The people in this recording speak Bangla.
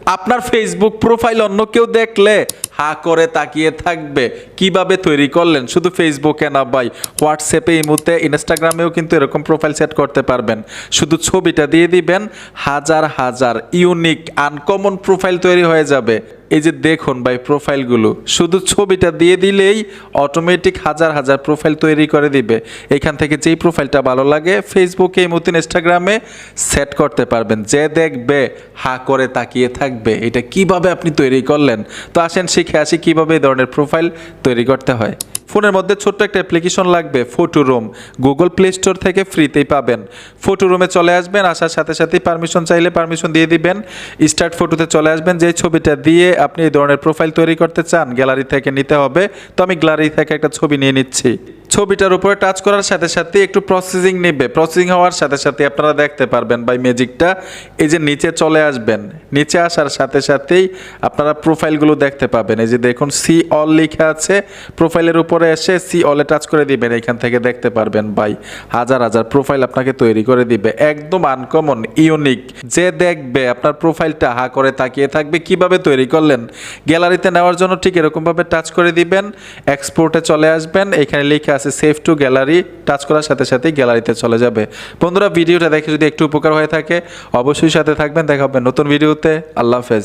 আপনার ফেসবুক প্রোফাইল অন্য কেউ দেখলে হা করে তাকিয়ে থাকবে। কিভাবে তৈরি করলেন? শুধু ফেসবুকে না ভাই, হোয়াটসঅ্যাপে, ইমোতে, ইনস্টাগ্রামেও কিন্তু এরকম প্রোফাইল সেট করতে পারবেন। শুধু ছবিটা দিয়ে দিবেন, হাজার হাজার ইউনিক আনকমন প্রোফাইল তৈরি হয়ে যাবে। এই যে দেখুন ভাই প্রোফাইলগুলো, শুধু ছবিটা দিয়ে দিলেই অটোমেটিক হাজার হাজার প্রোফাইল তৈরি করে দিবে। এখান থেকে যেই প্রোফাইলটা ভালো লাগে ফেসবুকে, ইমোতে, ইনস্টাগ্রামে সেট করতে পারবেন। যে দেখবে হা করে তাকিয়ে থাকবে এটা কিভাবে আপনি তৈরি করলেন। তো আসেন শিখে আসি কিভাবে এই ধরনের প্রোফাইল তৈরি করতে হয়। ফোনের মধ্যে ছোট্ট একটা অ্যাপ্লিকেশন লাগবে, ফটোরুম। গুগল প্লে স্টোর থেকে ফ্রিতেই পাবেন। ফটোরুমে চলে আসবেন, আসার সাথে সাথেই পারমিশন চাইলে পারমিশন দিয়ে দিবেন। স্টার্ট ফটোতে চলে আসবেন। যে ছবিটা দিয়ে আপনি এই ধরনের প্রোফাইল তৈরি করতে চান গ্যালারি থেকে নিতে হবে। তো আমি গ্যালারি থেকে একটা ছবি নিয়ে নিচ্ছি। ছবিটার উপরে টাচ করার সাথে সাথে একটু প্রসেসিং নেবে। প্রসেসিং হওয়ার সাথে সাথে আপনারা দেখতে পারবেন ভাই ম্যাজিকটা। এই যে নিচে চলে আসবেন, নিচে আসার সাথে সাথেই আপনারা প্রোফাইলগুলো দেখতে পাবেন। এই যে দেখুন সি অল লেখা আছে, প্রোফাইলের উপরে এসে সি অলে টাচ করে দিবেন। এখান থেকে দেখতে পারবেন ভাই হাজার হাজার প্রোফাইল আপনাকে তৈরি করে দিবে, একদম আনকমন ইউনিক। যে দেখবে আপনার প্রোফাইলটা হা করে তাকিয়ে থাকবে। কিভাবে তৈরি করলেন? গ্যালারিতে নেওয়ার জন্য ঠিক এরকমভাবে টাচ করে দিবেন, এক্সপোর্টে চলে আসবেন। এখানে লেখা আছে সেভ টু গ্যালারি, টাচ করার সাথে সাথেই গ্যালারিতে চলে যাবে। বন্ধুরা ভিডিওটা দেখে যদি একটু উপকার হয়ে থাকে অবশ্যই সাথে থাকবেন। দেখা হবে নতুন ভিডিওতে। আল্লাহ হাফেজ।